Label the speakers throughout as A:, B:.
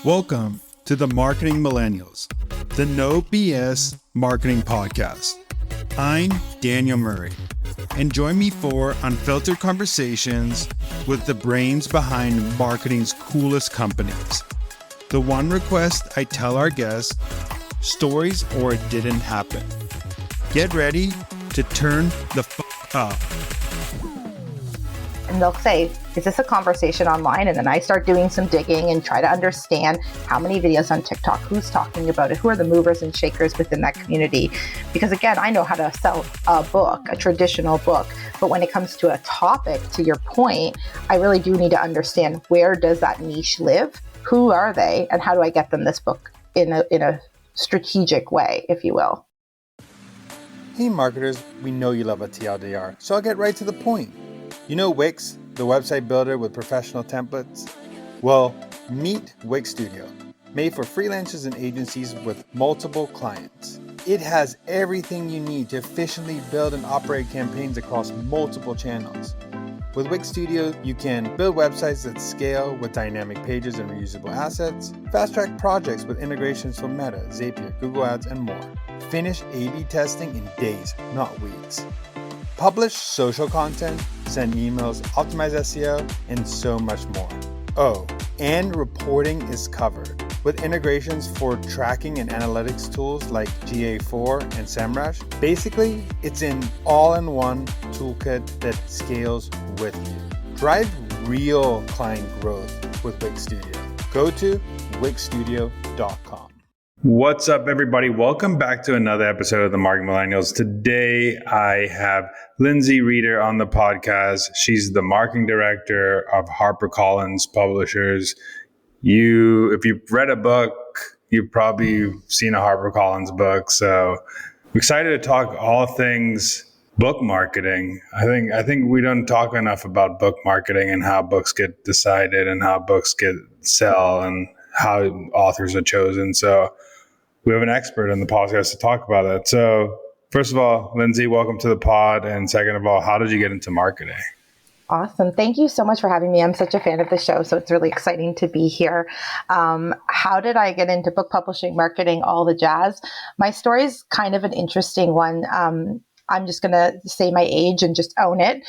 A: Welcome to the Marketing Millennials, the No BS Marketing Podcast. I'm Daniel Murray, and join me for unfiltered conversations with the brains behind marketing's coolest companies. The one request I tell our guests, stories or it didn't happen. Get ready to turn the up.
B: And they'll say, is this a conversation online? And then I start doing some digging and try to understand how many videos on TikTok, who's talking about it, who are the movers and shakers within that community. Because again, I know how to sell a book, a traditional book. But when it comes to a topic, to your point, I really do need to understand, where does that niche live? Who are they? And how do I get them this book in a strategic way, if you will?
A: Hey marketers, we know you love a TLDR, so I'll get right to the point. You know Wix, the website builder with professional templates? Well, meet Wix Studio, made for freelancers and agencies with multiple clients. It has everything you need to efficiently build and operate campaigns across multiple channels. With Wix Studio, you can build websites that scale with dynamic pages and reusable assets, fast-track projects with integrations from Meta, Zapier, Google Ads, and more. Finish A/B testing in days, not weeks. Publish social content, send emails, optimize SEO, and so much more. Oh, and reporting is covered with integrations for tracking and analytics tools like GA4 and SEMrush. Basically, it's an all-in-one toolkit that scales with you. Drive real client growth with Wix Studio. Go to wixstudio.com. What's up, everybody? Welcome back to another episode of the Marketing Millennials. Today, I have Lindsey Reeder on the podcast. She's the marketing director of HarperCollins Publishers. If you've read a book, you've probably seen a HarperCollins book. So I'm excited to talk all things book marketing. I think we don't talk enough about book marketing and how books get decided and how books get sell and how authors are chosen. So we have an expert on the podcast to talk about that. So first of all, Lindsey, welcome to the pod. And second of all, how did you get into marketing?
B: Awesome. Thank you so much for having me. I'm such a fan of the show, so it's really exciting to be here. How did I get into book publishing, marketing, all the jazz? My story is kind of an interesting one. I'm just going to say my age and just own it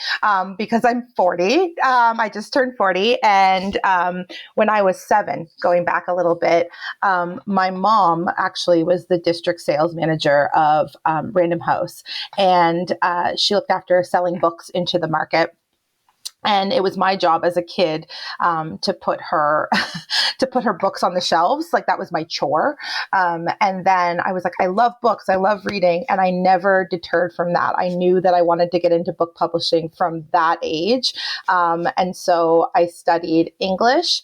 B: because I'm 40. I just turned 40. And when I was 7, going back a little bit, my mom actually was the district sales manager of Random House. And she looked after selling books into the market. And it was my job as a kid to put her books on the shelves. Like, that was my chore. And then I was like, I love books. I love reading. And I never deterred from that. I knew that I wanted to get into book publishing from that age. And so I studied English,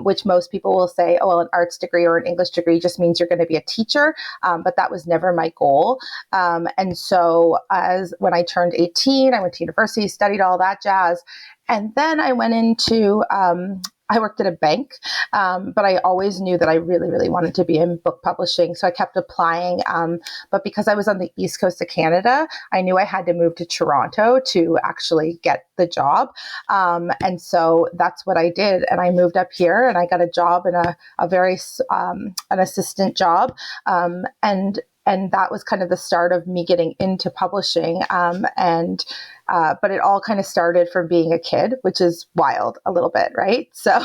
B: which most people will say, oh, well, an arts degree or an English degree just means you're going to be a teacher. But that was never my goal. And so when I turned 18, I went to university, studied all that jazz. And then I went into, I worked at a bank, but I always knew that I really, really wanted to be in book publishing. So I kept applying. But because I was on the East Coast of Canada, I knew I had to move to Toronto to actually get the job. And so that's what I did. And I moved up here and I got a job in a very, an assistant job. And that was kind of the start of me getting into publishing. But it all kind of started from being a kid, which is wild a little bit, right? So,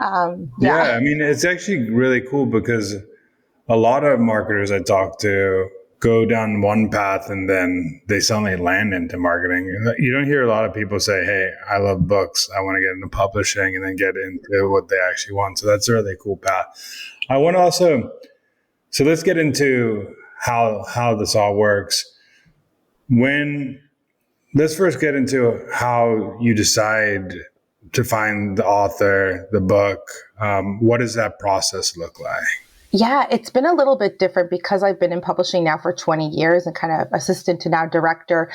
A: Yeah, I mean, it's actually really cool because a lot of marketers I talk to go down one path and then they suddenly land into marketing. You don't hear a lot of people say, hey, I love books. I want to get into publishing and then get into what they actually want. So that's a really cool path. I want to also... So let's get into how this all works. Let's first get into how you decide to find the author, the book. What does that process look like?
B: Yeah, it's been a little bit different because I've been in publishing now for 20 years and kind of assistant to now director.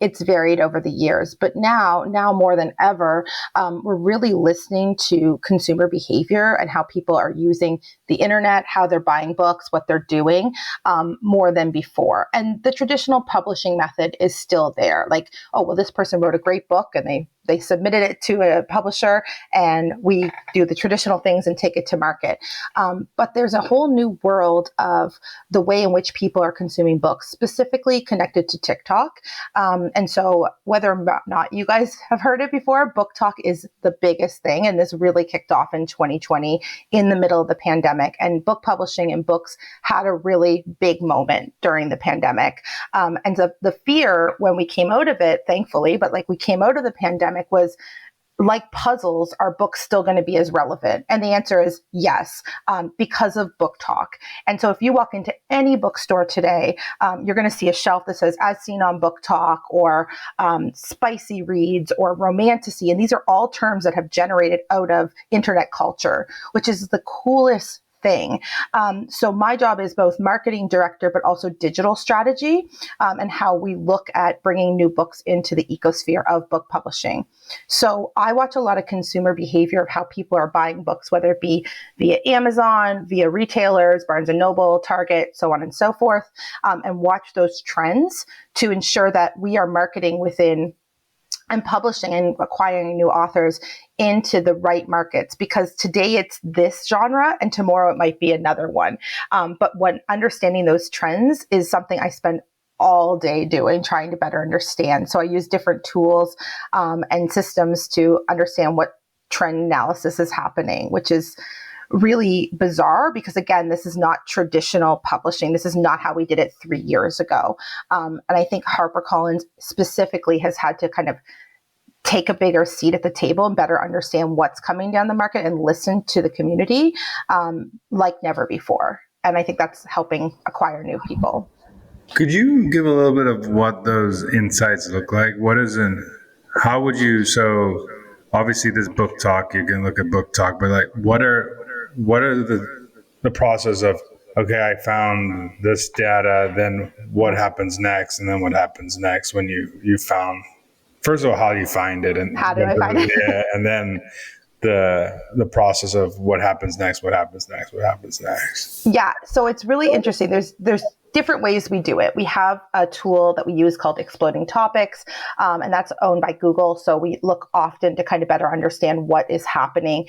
B: It's varied over the years, but now more than ever, we're really listening to consumer behavior and how people are using the internet, how they're buying books, what they're doing, more than before. And the traditional publishing method is still there. Like, oh, well, this person wrote a great book and they They submitted it to a publisher, and we do the traditional things and take it to market. But there's a whole new world of the way in which people are consuming books, specifically connected to TikTok. And so whether or not you guys have heard it before, BookTok is the biggest thing. And this really kicked off in 2020 in the middle of the pandemic. And book publishing and books had a really big moment during the pandemic. And the fear when we came out of it, thankfully, but like we came out of the pandemic was, like puzzles, are books still going to be as relevant? And the answer is yes, because of BookTok. And so if you walk into any bookstore today, you're going to see a shelf that says as seen on BookTok, or spicy reads, or romantasy. And these are all terms that have generated out of internet culture, which is the coolest thing. So my job is both marketing director, but also digital strategy, and how we look at bringing new books into the ecosphere of book publishing. So I watch a lot of consumer behavior of how people are buying books, whether it be via Amazon, via retailers, Barnes & Noble, Target, so on and so forth, and watch those trends to ensure that we are marketing within and publishing and acquiring new authors into the right markets, because today it's this genre and tomorrow it might be another one. But when understanding those trends is something I spend all day doing, trying to better understand. So I use different tools and systems to understand what trend analysis is happening, which is really bizarre because, again, this is not traditional publishing. This is not how we did it 3 years ago. And I think HarperCollins specifically has had to kind of take a bigger seat at the table and better understand what's coming down the market and listen to the community like never before. And I think that's helping acquire new people.
C: Could you give a little bit of what those insights look like? How would you, so obviously this BookTok, you can look at BookTok, but like what are the process of, okay, I found this data, then what happens next? And then what happens next when you found, first of all, how do you find it? And
B: how do I find it?
C: Yeah, and then the process of what happens next.
B: Yeah, so it's really interesting. There's different ways we do it. We have a tool that we use called Exploding Topics, and that's owned by Google. So we look often to kind of better understand what is happening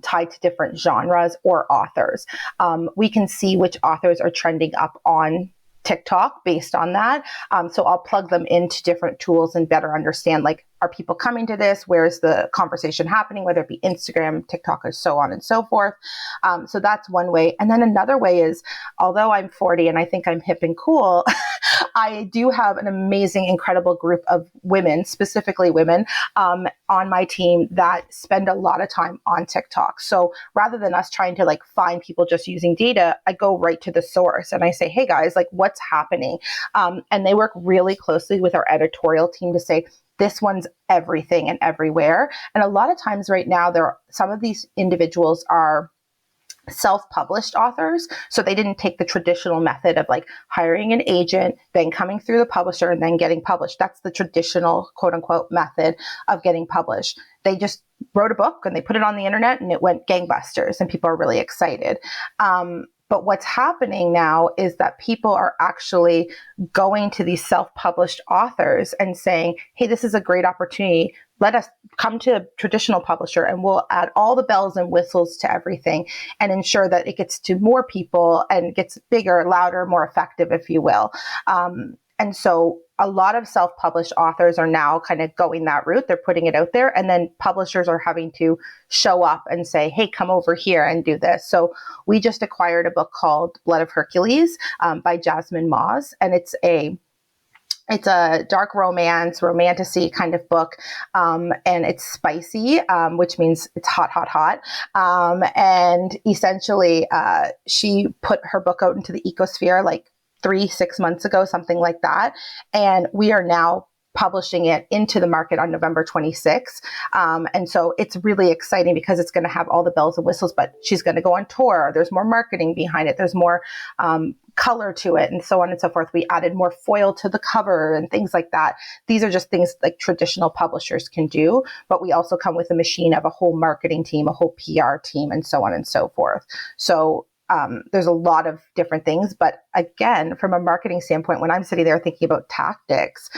B: tied to different genres or authors. We can see which authors are trending up on TikTok based on that. So I'll plug them into different tools and better understand, like, are people coming to this? Where is the conversation happening, whether it be Instagram, TikTok, or so on and so forth. So that's one way. And then another way is, although I'm 40 and I think I'm hip and cool, I do have an amazing, incredible group of women, specifically women, on my team that spend a lot of time on TikTok. So rather than us trying to like find people just using data, I go right to the source and I say, hey guys, like what's happening? And they work really closely with our editorial team to say, this one's everything and everywhere. And a lot of times right now, some of these individuals are self-published authors. So they didn't take the traditional method of like hiring an agent, then coming through the publisher and then getting published. That's the traditional quote unquote method of getting published. They just wrote a book and they put it on the internet and it went gangbusters and people are really excited. But what's happening now is that people are actually going to these self-published authors and saying, hey, this is a great opportunity. Let us come to a traditional publisher and we'll add all the bells and whistles to everything and ensure that it gets to more people and gets bigger, louder, more effective, if you will. And so a lot of self-published authors are now kind of going that route. They're putting it out there, and then publishers are having to show up and say, hey, come over here and do this. So we just acquired a book called Blood of Hercules by Jasmine Moz, and it's a dark romance, romantasy kind of book, and it's spicy, which means it's hot, hot, hot. And essentially, she put her book out into the ecosphere like 3-6 months ago, something like that. And we are now publishing it into the market on November 26th. And so it's really exciting because it's going to have all the bells and whistles, but she's going to go on tour. There's more marketing behind it. There's more color to it and so on and so forth. We added more foil to the cover and things like that. These are just things like traditional publishers can do, but we also come with a machine of a whole marketing team, a whole PR team, and so on and so forth. So there's a lot of different things. But again, from a marketing standpoint, when I'm sitting there thinking about tactics,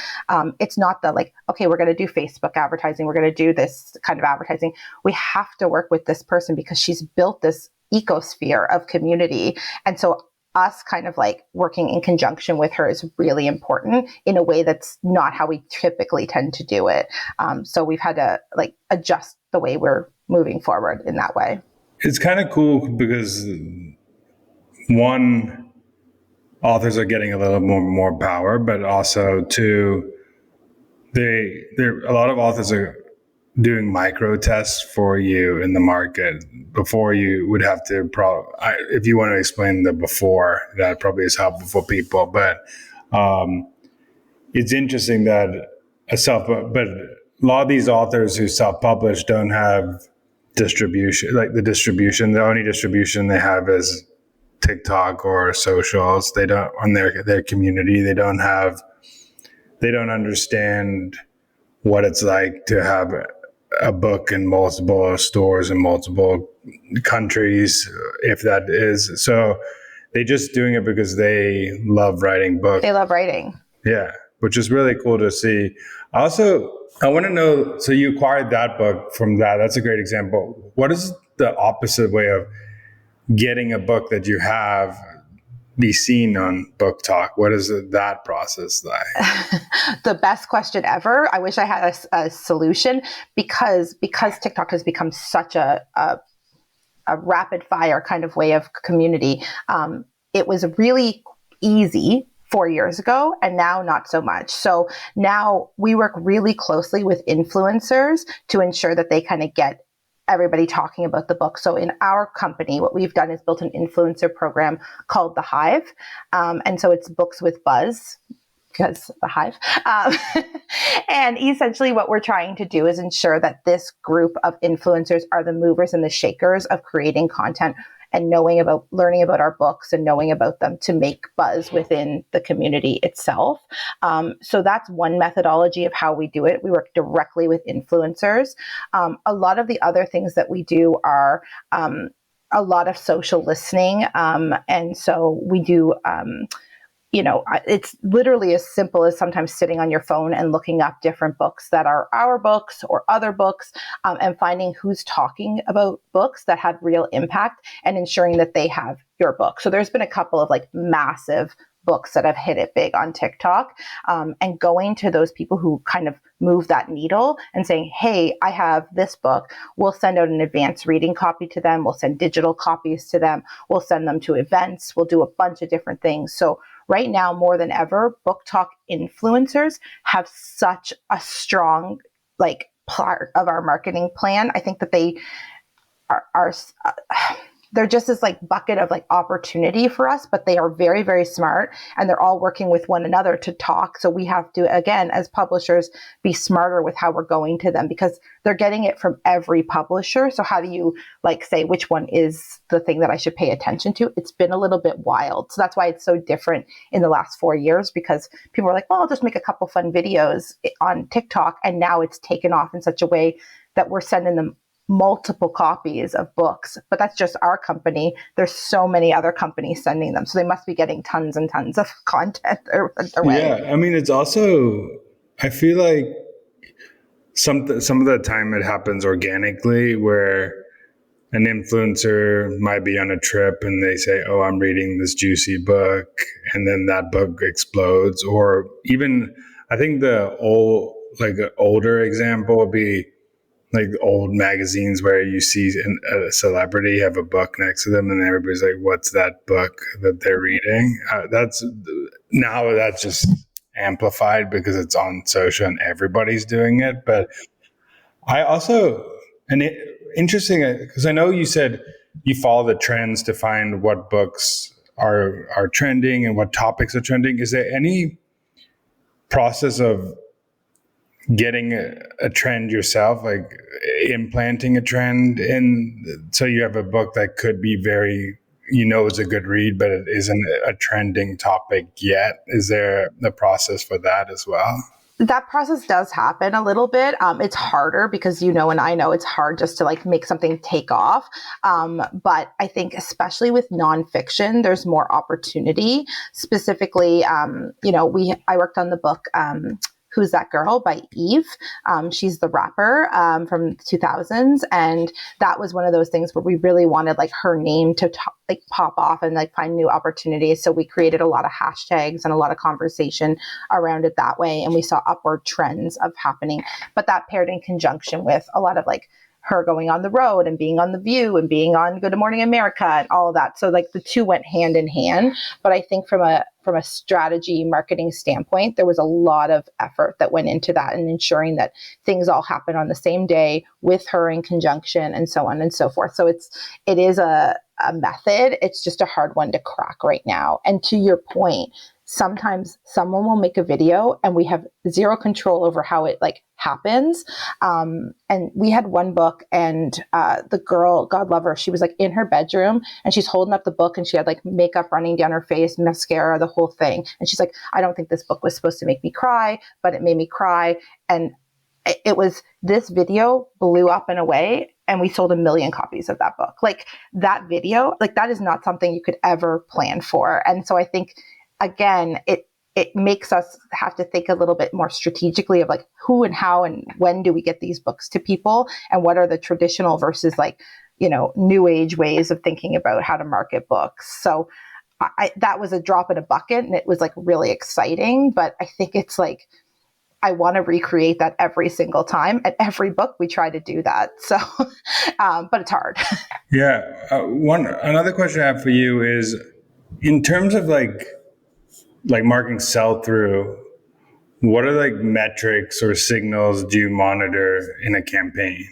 B: it's not the like, okay, we're going to do Facebook advertising. We're going to do this kind of advertising. We have to work with this person because she's built this ecosphere of community. And so us kind of like working in conjunction with her is really important in a way that's not how we typically tend to do it. So we've had to like adjust the way we're moving forward in that way.
C: It's kind of cool because one, authors are getting a little more power, but also two, a lot of authors are doing micro tests for you in the market before you would have to if you want to explain the before, that probably is helpful for people. But it's interesting that but a lot of these authors who self-publish don't have distribution, like the only distribution they have is TikTok or socials. They don't, on their community, they don't understand what it's like to have a book in multiple stores in multiple countries, if that is. So they're just doing it because they love writing books.
B: They love writing.
C: Yeah, which is really cool to see. Also, I want to know, so you acquired that book from that. That's a great example. What is the opposite way of getting a book that you have be seen on BookTok? What is that process like?
B: The best question ever. I wish I had a solution because TikTok has become such a rapid fire kind of way of community. It was really easy 4 years ago, and now not so much. So now we work really closely with influencers to ensure that they kind of get everybody talking about the book. So in our company, what we've done is built an influencer program called The Hive. And so it's books with buzz, because the Hive. And essentially what we're trying to do is ensure that this group of influencers are the movers and the shakers of creating content and learning about our books and knowing about them to make buzz within the community itself. So that's one methodology of how we do it. We work directly with influencers. A lot of the other things that we do are a lot of social listening. And so we do it's literally as simple as sometimes sitting on your phone and looking up different books that are our books or other books, and finding who's talking about books that have real impact and ensuring that they have your book. So there's been a couple of like massive books that have hit it big on TikTok, and going to those people who kind of move that needle and saying, hey, I have this book. We'll send out an advanced reading copy to them. We'll send digital copies to them. We'll send them to events. We'll do a bunch of different things. So right now, more than ever, BookTok influencers have such a strong like part of our marketing plan. I think that they are they're just this like bucket of like opportunity for us, but they are very, very smart, and they're all working with one another to talk. So we have to, again, as publishers, be smarter with how we're going to them because they're getting it from every publisher. So how do you like say which one is the thing that I should pay attention to? It's been a little bit wild. So that's why it's so different in the last 4 years, because people are like, well, I'll just make a couple fun videos on TikTok. And now it's taken off in such a way that we're sending them multiple copies of books, but that's just our company. There's so many other companies sending them. So they must be getting tons and tons of content their way.
C: Yeah. I mean, it's also, I feel like some of the time it happens organically where an influencer might be on a trip and they say, oh, I'm reading this juicy book. And then that book explodes. Or even, I think the older example would be like old magazines where you see a celebrity have a book next to them and everybody's like, what's that book that they're reading? That's just amplified because it's on social and everybody's doing it. But I also, interesting, because I know you said you follow the trends to find what books are trending and what topics are trending. Is there any process of getting a trend yourself, like implanting a trend in, so you have a book that could be is a good read, but it isn't a trending topic yet? Is there a process for that as well?
B: That process does happen a little bit. It's harder because and I know it's hard just to like make something take off. But I think especially with nonfiction, there's more opportunity. Specifically, I worked on the book. Who's That Girl by Eve. She's the rapper from the 2000s. And that was one of those things where we really wanted like her name to like pop off and like find new opportunities. So we created a lot of hashtags and a lot of conversation around it that way. And we saw upward trends of happening, but that paired in conjunction with a lot of like her going on the road and being on The View and being on Good Morning America and all of that. So like the two went hand in hand. But I think from a strategy marketing standpoint, there was a lot of effort that went into that and ensuring that things all happen on the same day with her in conjunction and so on and so forth. So it is a method. It's just a hard one to crack right now. And to your point, sometimes someone will make a video and we have zero control over how it like happens. And we had one book and the girl, God love her, she was like in her bedroom and she's holding up the book and she had like makeup running down her face, mascara, the whole thing. And she's like, I don't think this book was supposed to make me cry, but it made me cry. And it was, this video blew up in a way and we sold 1 million copies of that book. Like that video, like that is not something you could ever plan for. And so I think, again, it makes us have to think a little bit more strategically of like who and how and when do we get these books to people and what are the traditional versus like, new age ways of thinking about how to market books. So that was a drop in a bucket and it was like really exciting, but I think it's like, I want to recreate that every single time. At every book, we try to do that. So, but it's hard.
C: Yeah. Another question I have for you is, in terms of like marketing sell through, what are like metrics or signals do you monitor in a campaign?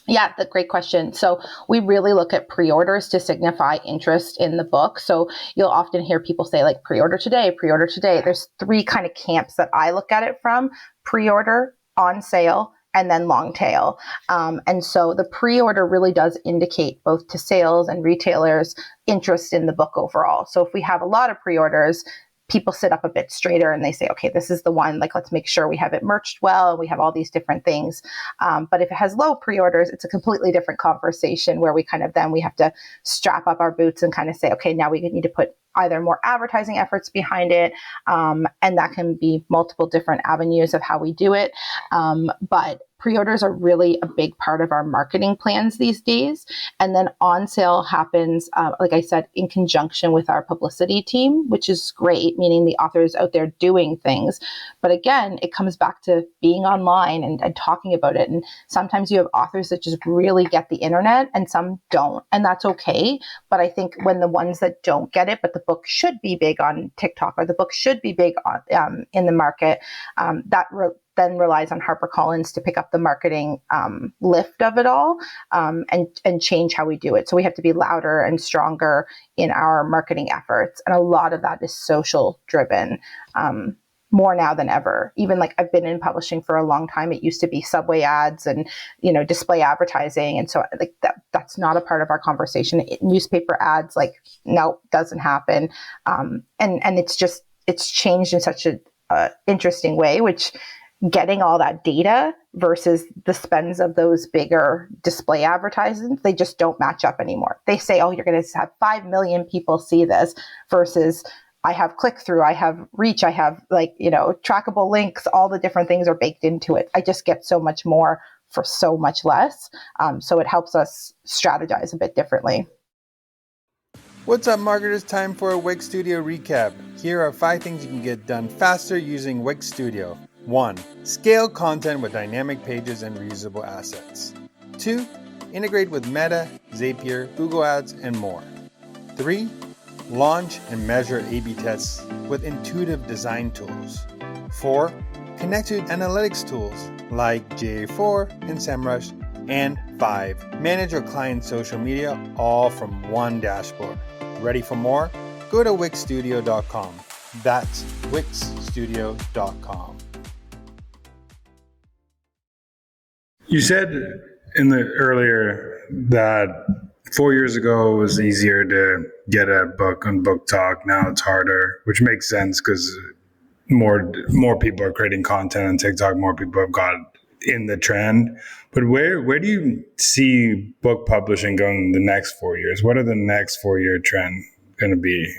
B: Yeah, that's a great question. So we really look at pre-orders to signify interest in the book. So you'll often hear people say like pre-order today, pre-order today. There's 3 kind of camps that I look at it from: pre-order, on sale, and then long tail. And so the pre-order really does indicate both to sales and retailers interest in the book overall. So if we have a lot of pre-orders, people sit up a bit straighter and they say, okay, this is the one, like, let's make sure we have it merched well and we have all these different things. But if it has low pre-orders, it's a completely different conversation where we have to strap up our boots and kind of say, okay, now we need to put either more advertising efforts behind it. And that can be multiple different avenues of how we do it. But pre-orders are really a big part of our marketing plans these days. And then on sale happens, like I said, in conjunction with our publicity team, which is great, meaning the author is out there doing things. But again, it comes back to being online and talking about it. And sometimes you have authors that just really get the internet and some don't. And that's okay. But I think when the ones that don't get it, but the book should be big on TikTok or the book should be big on, in the market, then relies on HarperCollins to pick up the marketing lift of it all and change how we do it. So we have to be louder and stronger in our marketing efforts. And a lot of that is social driven, more now than ever. Even like I've been in publishing for a long time. It used to be subway ads and, display advertising. And so like that's not a part of our conversation. Newspaper ads, like, no, doesn't happen. And it's changed in such a interesting way, which getting all that data versus the spends of those bigger display advertisements, they just don't match up anymore. They say, oh, you're going to have 5 million people see this versus I have click-through, I have reach, I have trackable links, all the different things are baked into it. I just get so much more for so much less. So it helps us strategize a bit differently.
A: What's up, marketers? Time for a Wix Studio recap. Here are 5 things you can get done faster using Wix Studio. 1. Scale content with dynamic pages and reusable assets. 2. Integrate with Meta, Zapier, Google Ads, and more. 3. Launch and measure A/B tests with intuitive design tools. 4. Connect to analytics tools like GA4 and SEMrush. And 5. Manage your client's social media all from one dashboard. Ready for more? Go to wixstudio.com. That's wixstudio.com.
C: You said in the earlier that 4 years ago it was easier to get a book on BookTok. Now it's harder, which makes sense because more people are creating content on TikTok, more people have got in the trend. But where do you see book publishing going the next 4 years? What are the next 4-year trend going to be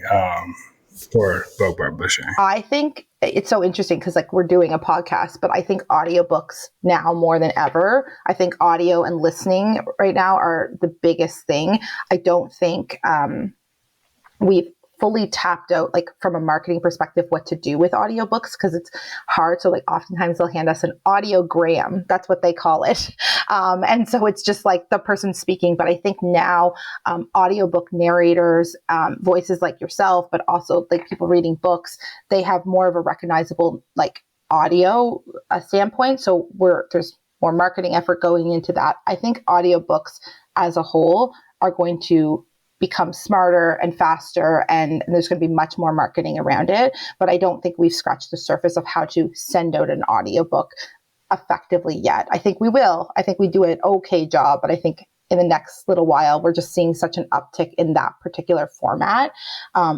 C: for book publishing?
B: I think it's so interesting because like we're doing a podcast, but I think audiobooks now more than ever, I think audio and listening right now are the biggest thing. I don't think we've fully tapped out, like from a marketing perspective, what to do with audiobooks because it's hard. So like oftentimes they'll hand us an audiogram. That's what they call it. And so it's just like the person speaking. But I think now audiobook narrators, voices like yourself, but also like people reading books, they have more of a recognizable like audio standpoint. So there's more marketing effort going into that. I think audiobooks as a whole are going to become smarter and faster, and there's going to be much more marketing around it. But I don't think we've scratched the surface of how to send out an audiobook effectively yet. I think we will. I think we do an okay job, but I think in the next little while, we're just seeing such an uptick in that particular format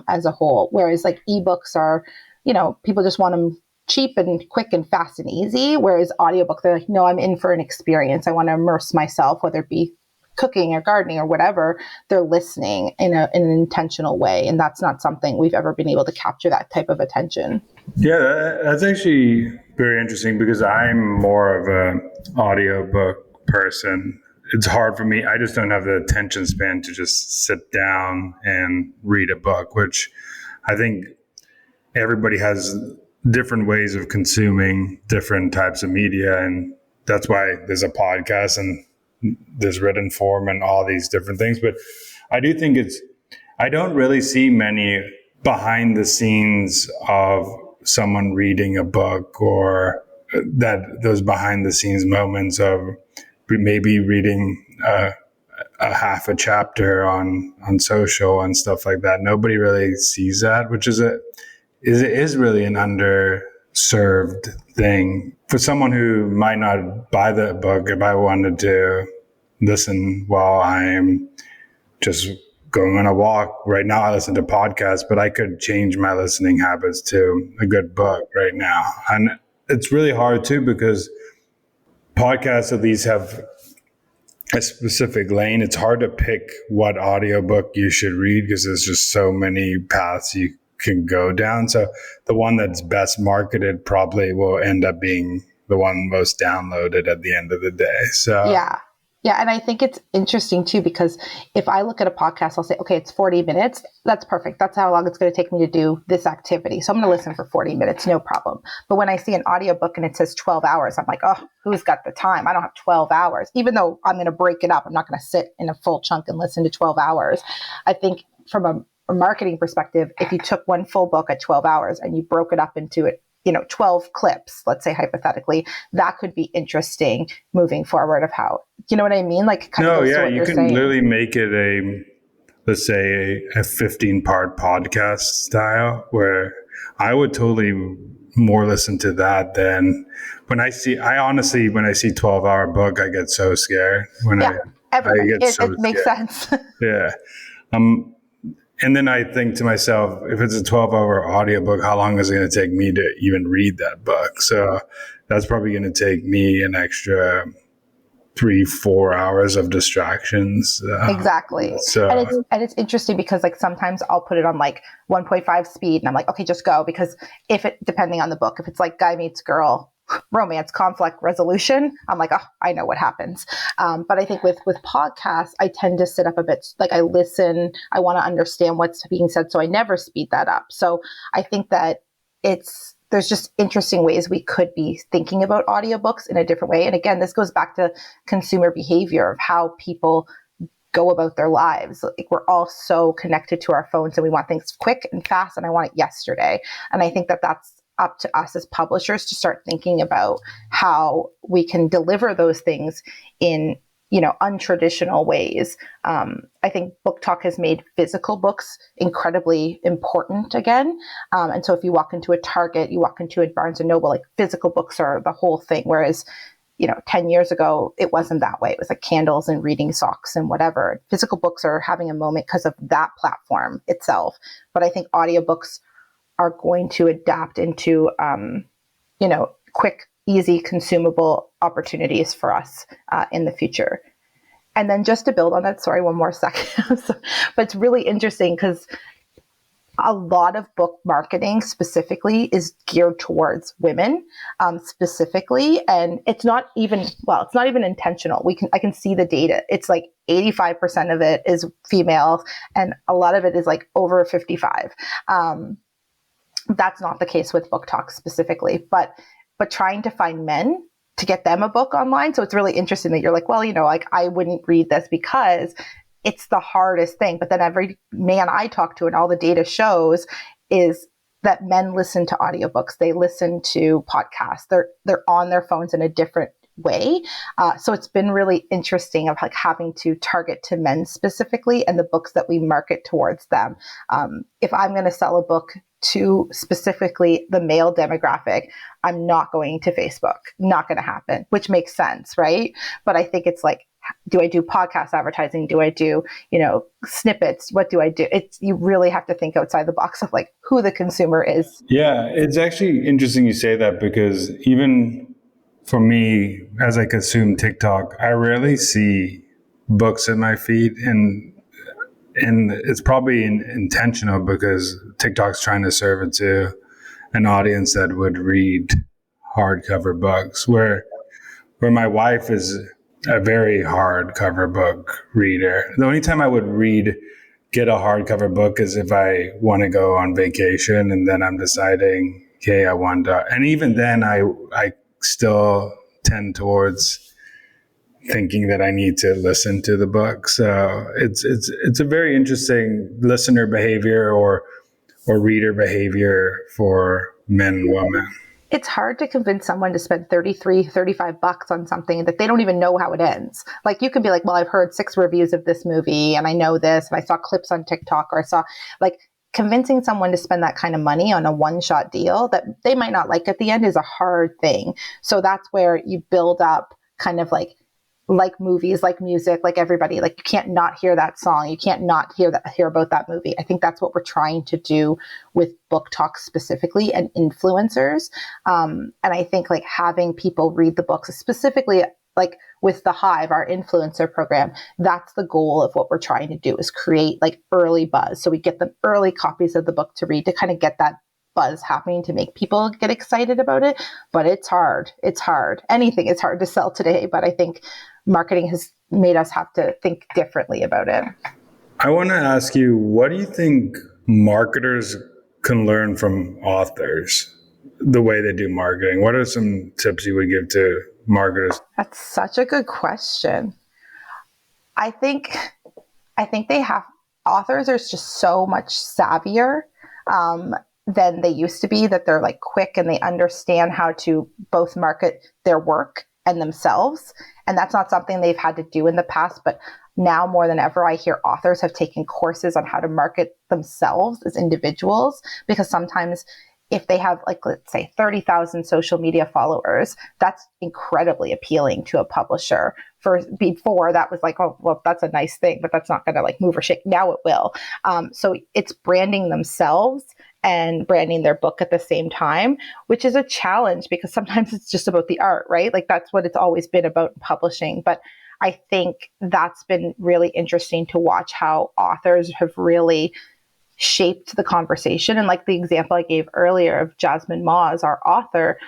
B: as a whole. Whereas like ebooks are, people just want them cheap and quick and fast and easy. Whereas audiobook, they're like, no, I'm in for an experience. I want to immerse myself, whether it be cooking or gardening or whatever. They're listening in an intentional way. And that's not something we've ever been able to capture that type of attention.
C: Yeah, that's actually very interesting because I'm more of an audiobook person. It's hard for me. I just don't have the attention span to just sit down and read a book, which I think everybody has different ways of consuming different types of media. And that's why there's a podcast and there's written form and all these different things. But I do think I don't really see many behind the scenes of someone reading a book or those behind the scenes moments of maybe reading a half a chapter on social and stuff like that. Nobody really sees that, which is really an underserved thing for someone who might not buy the book. If I wanted to listen while I'm just going on a walk right now, I listen to podcasts, but I could change my listening habits to a good book right now. And it's really hard too, because podcasts at least have a specific lane. It's hard to pick what audiobook you should read because there's just so many paths you can go down. So the one that's best marketed probably will end up being the one most downloaded at the end of the day. So
B: yeah. And I think it's interesting too, because if I look at a podcast, I'll say, okay, it's 40 minutes. That's perfect. That's how long it's going to take me to do this activity. So I'm going to listen for 40 minutes, no problem. But when I see an audiobook and it says 12 hours, I'm like, oh, who's got the time? I don't have 12 hours. Even though I'm going to break it up, I'm not going to sit in a full chunk and listen to 12 hours. I think from a marketing perspective, if you took one full book at 12 hours and you broke it up into 12 clips, let's say hypothetically, that could be interesting moving forward of how, you know what I mean? Like, kind of
C: yeah, you can
B: saying.
C: literally make it let's say a 15-part podcast style, where I would totally more listen to that than when I see 12-hour book, I get so scared
B: it makes sense.
C: Yeah. And then I think to myself, if it's a 12-hour audiobook, how long is it going to take me to even read that book? So that's probably going to take me an extra 3-4 hours of distractions.
B: Exactly.
C: So,
B: and it's interesting because like sometimes I'll put it on like 1.5 speed and I'm like, okay, just go. Because depending on the book, if it's like guy meets girl, romance, conflict resolution, I'm like, oh, I know what happens. But I think with podcasts, I tend to sit up a bit, like I listen, I want to understand what's being said. So I never speed that up. So I think that there's just interesting ways we could be thinking about audiobooks in a different way. And again, this goes back to consumer behavior of how people go about their lives. Like we're all so connected to our phones and we want things quick and fast and I want it yesterday. And I think that that's up to us as publishers to start thinking about how we can deliver those things in, untraditional ways. I think BookTok has made physical books incredibly important again. And so if you walk into a Target, you walk into a Barnes & Noble, like physical books are the whole thing. Whereas, 10 years ago, it wasn't that way. It was like candles and reading socks and whatever. Physical books are having a moment because of that platform itself. But I think audiobooks are going to adapt into, quick, easy, consumable opportunities for us in the future. And then just to build on that, sorry, one more second. But it's really interesting because a lot of book marketing specifically is geared towards women specifically. And it's not even intentional. I can see the data. It's like 85% of it is females and a lot of it is like over 55. That's not the case with BookTok specifically, but trying to find men to get them a book online. So it's really interesting that you're like, well, like I wouldn't read this because it's the hardest thing. But then every man I talk to and all the data shows is that men listen to audiobooks. They listen to podcasts. They're on their phones in a different way. So it's been really interesting of like having to target to men specifically and the books that we market towards them. If I'm going to sell a book to specifically the male demographic, I'm not going to Facebook. Not going to happen, which makes sense, right? But I think it's like, do I do podcast advertising? Do I do, snippets? What do I do? You really have to think outside the box of like who the consumer is.
C: Yeah, it's actually interesting you say that because even for me, as I consume TikTok, I rarely see books in my feed, and it's probably intentional because TikTok's trying to serve it to an audience that would read hardcover books, where my wife is a very hardcover book reader. The only time I would get a hardcover book is if I want to go on vacation and then I'm deciding, okay, I want to, and even then I still tend towards thinking that I need to listen to the book. So it's a very interesting listener behavior or reader behavior for men and women.
B: It's hard to convince someone to spend $35 on something that they don't even know how it ends. Like you can be like, well, I've heard 6 reviews of this movie and I know this and I saw clips on TikTok, or I saw like convincing someone to spend that kind of money on a one-shot deal that they might not like at the end is a hard thing. So that's where you build up kind of like movies, like music, like everybody, like you can't not hear that song. You can't not hear about that movie. I think that's what we're trying to do with BookTok specifically and influencers. And I think like having people read the books specifically, like with the Hive, our influencer program, that's the goal of what we're trying to do is create like early buzz. So we get them early copies of the book to read to kind of get that buzz happening to make people get excited about it. But it's hard. It's hard. Anything is hard to sell today. But I think marketing has made us have to think differently about it.
C: I want to ask you, what do you think marketers can learn from authors, the way they do marketing? What are some tips you would give to marketers?
B: That's such a good question. I think authors are just so much savvier than they used to be, that they're like quick and they understand how to both market their work and themselves. And that's not something they've had to do in the past, but now more than ever, I hear authors have taken courses on how to market themselves as individuals, because sometimes if they have like, let's say 30,000 social media followers, that's incredibly appealing to a publisher. Before that was like, oh, well, that's a nice thing, but that's not going to like move or shake. Now it will. So it's branding themselves and branding their book at the same time, which is a challenge because sometimes it's just about the art, right? Like that's what it's always been about in publishing. But I think that's been really interesting to watch how authors have really shaped the conversation. And like the example I gave earlier of Jasmine Moz, our author,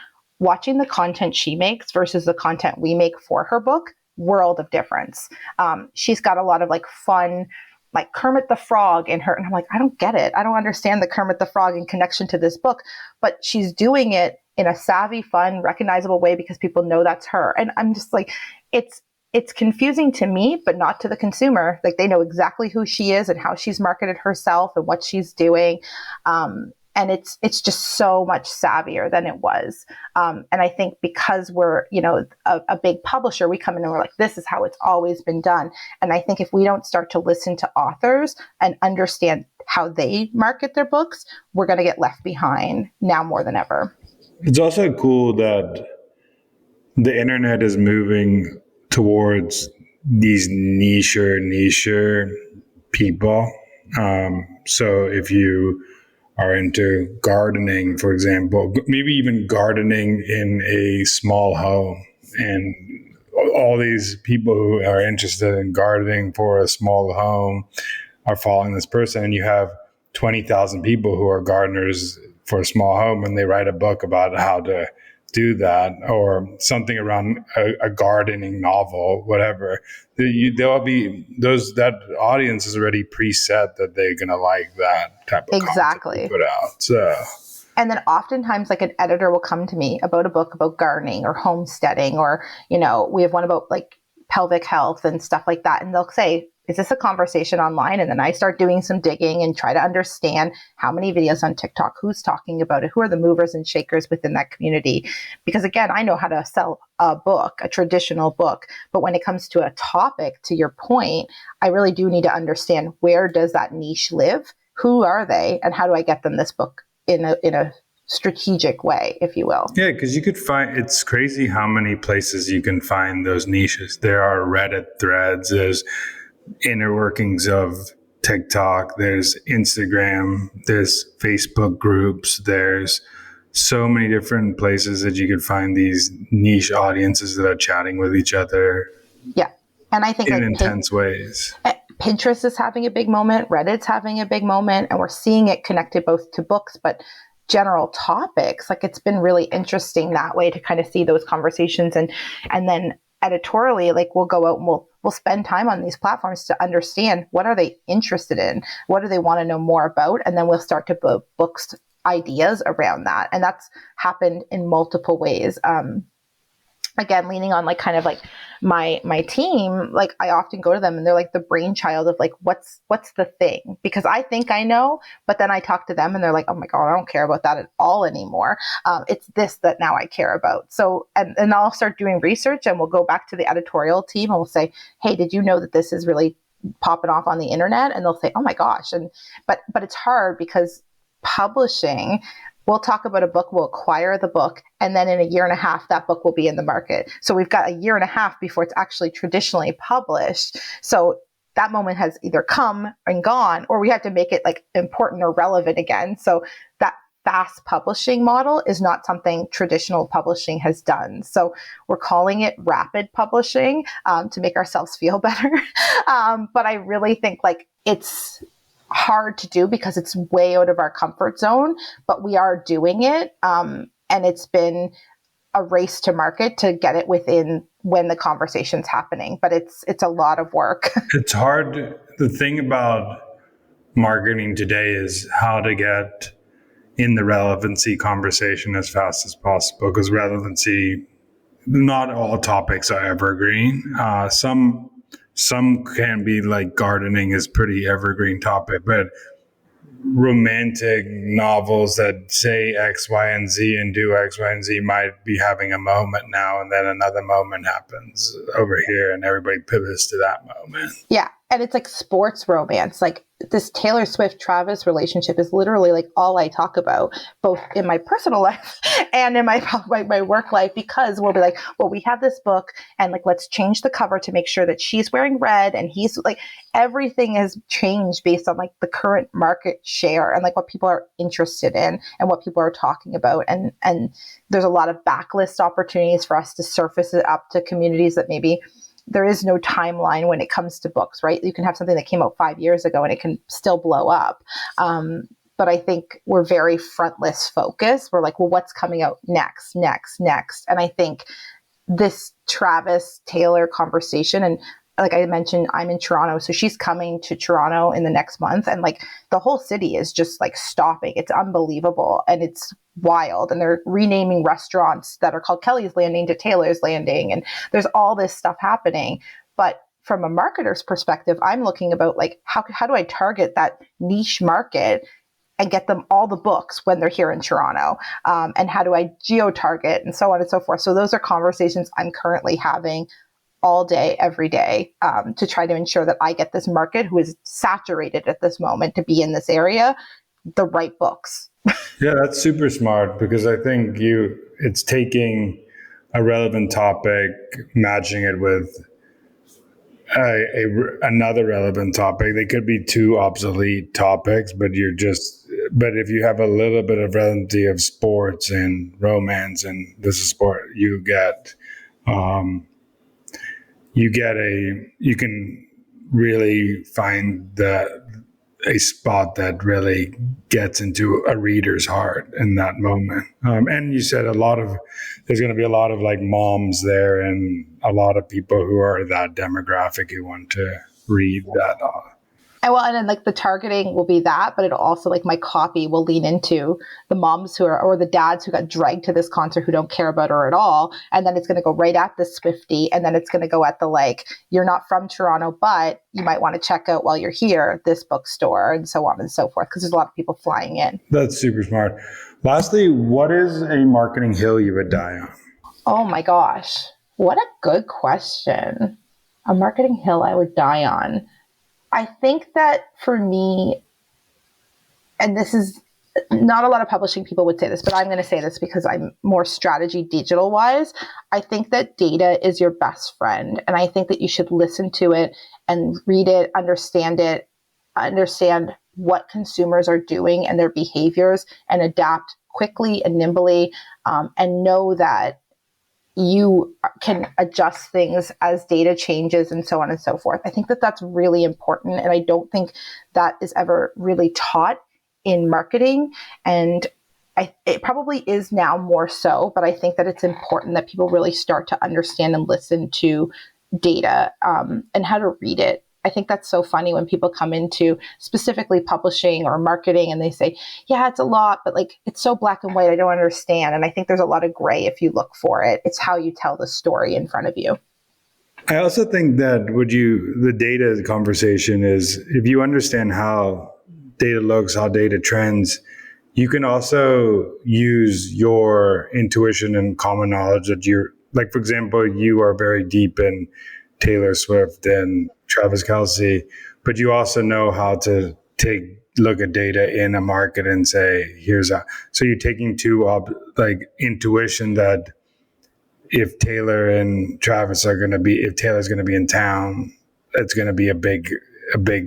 B: watching the content she makes versus the content we make for her book, world of difference. She's got a lot of like fun, like Kermit the Frog in her. And I'm like, I don't get it. I don't understand the Kermit the Frog in connection to this book, but she's doing it in a savvy, fun, recognizable way because people know that's her. And I'm just like, it's confusing to me, but not to the consumer. Like they know exactly who she is and how she's marketed herself and what she's doing. And it's just so much savvier than it was. And I think because we're, a big publisher, we come in and we're like, this is how it's always been done. And I think if we don't start to listen to authors and understand how they market their books, we're going to get left behind now more than ever.
C: It's also cool that the internet is moving towards these niche people. So if you are into gardening, for example, maybe even gardening in a small home. And all these people who are interested in gardening for a small home are following this person. And you have 20,000 people who are gardeners for a small home, and they write a book about how to do that, or something around a gardening novel, whatever. There'll be that audience is already preset that they're going to like that type of content we put out. So.
B: And then oftentimes, like, an editor will come to me about a book about gardening or homesteading, or, we have one about like pelvic health and stuff like that. And they'll say, is this a conversation online? And then I start doing some digging and try to understand how many videos on TikTok, who's talking about it, who are the movers and shakers within that community. Because again, I know how to sell a book, a traditional book. But when it comes to a topic, to your point, I really do need to understand, where does that niche live? Who are they? And how do I get them this book in a strategic way, if you will?
C: Yeah, because you could find, it's crazy how many places you can find those niches. There are Reddit threads, there's inner workings of TikTok, there's Instagram, there's Facebook groups, there's so many different places that you could find these niche audiences that are chatting with each other.
B: Yeah. And I think
C: in intense ways.
B: Pinterest is having a big moment, Reddit's having a big moment, and we're seeing it connected both to books, but general topics. Like, it's been really interesting that way to kind of see those conversations. And then editorially, like, we'll go out and we'll spend time on these platforms to understand, what are they interested in? What do they want to know more about? And then we'll start to build books ideas around that. And that's happened in multiple ways. Again, leaning on like kind of like my team, like I often go to them and they're like the brainchild of like, what's the thing? Because I think I know, but then I talk to them and they're like, oh my God, I don't care about that at all anymore. It's this that now I care about. So, and I'll start doing research and we'll go back to the editorial team and we'll say, hey, did you know that this is really popping off on the internet? And they'll say, oh my gosh. But it's hard because publishing, we'll talk about a book, we'll acquire the book, and then in a year and a half, that book will be in the market. So we've got a year and a half before it's actually traditionally published. So that moment has either come and gone, or we have to make it like important or relevant again. So that fast publishing model is not something traditional publishing has done. So we're calling it rapid publishing to make ourselves feel better. But I really think like it's hard to do because it's way out of our comfort zone, but we are doing it. And it's been a race to market to get it within when the conversation's happening, but it's a lot of work.
C: It's hard. The thing about marketing today is how to get in the relevancy conversation as fast as possible, because relevancy, not all topics are evergreen. Some can be, like gardening is pretty evergreen topic, but romantic novels that say X, Y, and Z and do X, Y, and Z might be having a moment now, and then another moment happens over here and everybody pivots to that moment.
B: Yeah. And it's like sports romance. Like this Taylor Swift Travis relationship is literally like all I talk about, both in my personal life and in my work life, because we'll be like, well, we have this book and like, let's change the cover to make sure that she's wearing red. And he's like, everything has changed based on like the current market share and like what people are interested in and what people are talking about. And there's a lot of backlist opportunities for us to surface it up to communities that maybe there is no timeline when it comes to books, right? You can have something that came out 5 years ago and it can still blow up. But I think we're very frontlist focused. We're like, well, what's coming out next? And I think this Travis Taylor conversation, and like I mentioned, I'm in Toronto, so she's coming to Toronto in the next month, and like the whole city is just like stopping. It's unbelievable and it's wild, and they're renaming restaurants that are called Kelly's Landing to Taylor's Landing, and there's all this stuff happening. But from a marketer's perspective, I'm looking about like how do I target that niche market and get them all the books when they're here in Toronto, and how do I geo-target and so on and so forth. So those are conversations I'm currently having all day, every day, to try to ensure that I get this market who is saturated at this moment to be in this area, the right books.
C: Yeah, that's super smart, because I think it's taking a relevant topic, matching it with another relevant topic. They could be two obsolete topics, but you're just but if you have a little bit of relevancy of sports and romance and this is sport, you can really find a spot that really gets into a reader's heart in that moment. And you said there's going to be a lot of like moms there and a lot of people who are that demographic who want to read that.
B: And then like the targeting will be that, but it'll also like my copy will lean into the moms or the dads who got dragged to this concert who don't care about her at all. And then it's going to go right at the Swiftie. And then it's going to go at the like, you're not from Toronto, but you might want to check out while you're here, this bookstore and so on and so forth. Because there's a lot of people flying in.
C: That's super smart. Lastly, what is a marketing hill you would die on?
B: Oh my gosh. What a good question. A marketing hill I would die on. I think that for me, and this is not a lot of publishing people would say this, but I'm going to say this because I'm more strategy digital wise. I think that data is your best friend. And I think that you should listen to it and read it, understand what consumers are doing and their behaviors and adapt quickly and nimbly, and know that you can adjust things as data changes and so on and so forth. I think that that's really important. And I don't think that is ever really taught in marketing. And it probably is now more so, but I think that it's important that people really start to understand and listen to data and how to read it. I think that's so funny when people come into specifically publishing or marketing and they say, yeah, it's a lot, but like, it's so black and white. I don't understand. And I think there's a lot of gray if you look for it. It's how you tell the story in front of you.
C: I also think that the data conversation is, if you understand how data looks, how data trends, you can also use your intuition and common knowledge that like, for example, you are very deep in Taylor Swift and Travis Kelce, but you also know how to look at data in a market and say, so you're taking intuition that if Taylor and Travis if Taylor's going to be in town, it's going to be a big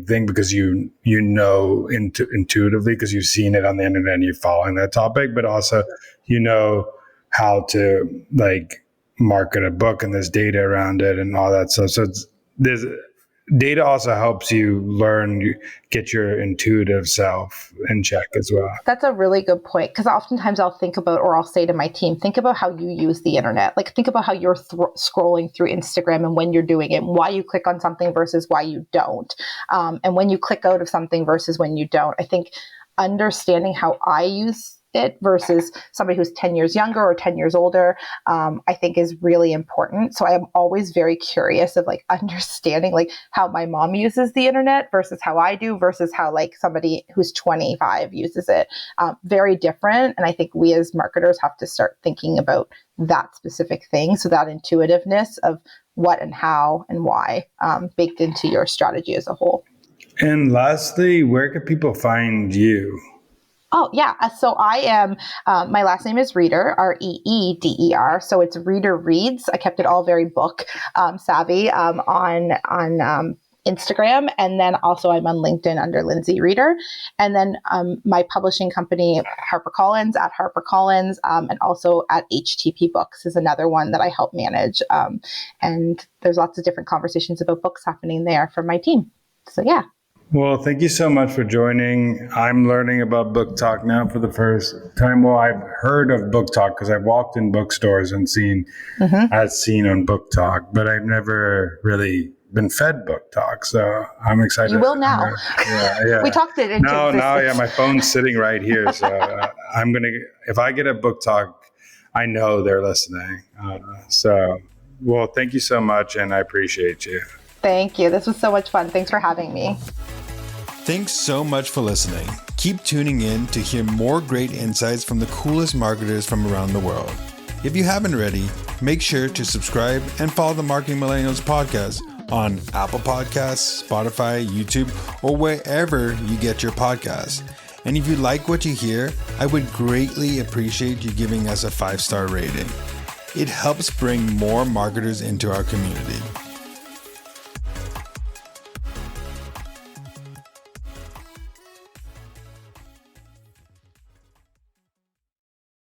C: thing because you know intuitively because you've seen it on the internet and you're following that topic, but also you know how to like market a book and there's data around it and all that stuff. So data also helps you get your intuitive self in check as well.
B: That's a really good point, because oftentimes I'll think about, or I'll say to my team, think about how you use the internet. Like think about how you're scrolling through Instagram and when you're doing it, and why you click on something versus why you don't. And when you click out of something versus when you don't. I think understanding how I use it versus somebody who's 10 years younger or 10 years older, I think is really important. So I am always very curious of like understanding like how my mom uses the internet versus how I do versus how like somebody who's 25 uses it. Very different. And I think we as marketers have to start thinking about that specific thing. So that intuitiveness of what and how and why baked into your strategy as a whole.
C: And lastly, where can people find you?
B: Oh, yeah. So I am, my last name is Reeder, Reeder. So it's Reeder Reads. I kept it all very book savvy on Instagram. And then also I'm on LinkedIn under Lindsey Reeder. And then my publishing company, HarperCollins, at HarperCollins, and also at HTP Books is another one that I help manage. And there's lots of different conversations about books happening there for my team. So, yeah.
C: Well, thank you so much for joining. I'm learning about BookTok now for the first time. Well, I've heard of BookTok because I've walked in bookstores and seen on BookTok, but I've never really been fed BookTok. So I'm excited.
B: You will now.
C: Yeah.
B: We talked it into existence.
C: Yeah, my phone's sitting right here. So if I get a BookTok, I know they're listening. Well, thank you so much, and I appreciate you.
B: Thank you. This was so much fun. Thanks for having me.
A: Thanks so much for listening. Keep tuning in to hear more great insights from the coolest marketers from around the world. If you haven't already, make sure to subscribe and follow the Marketing Millennials podcast on Apple Podcasts, Spotify, YouTube, or wherever you get your podcasts. And if you like what you hear, I would greatly appreciate you giving us a 5-star rating. It helps bring more marketers into our community.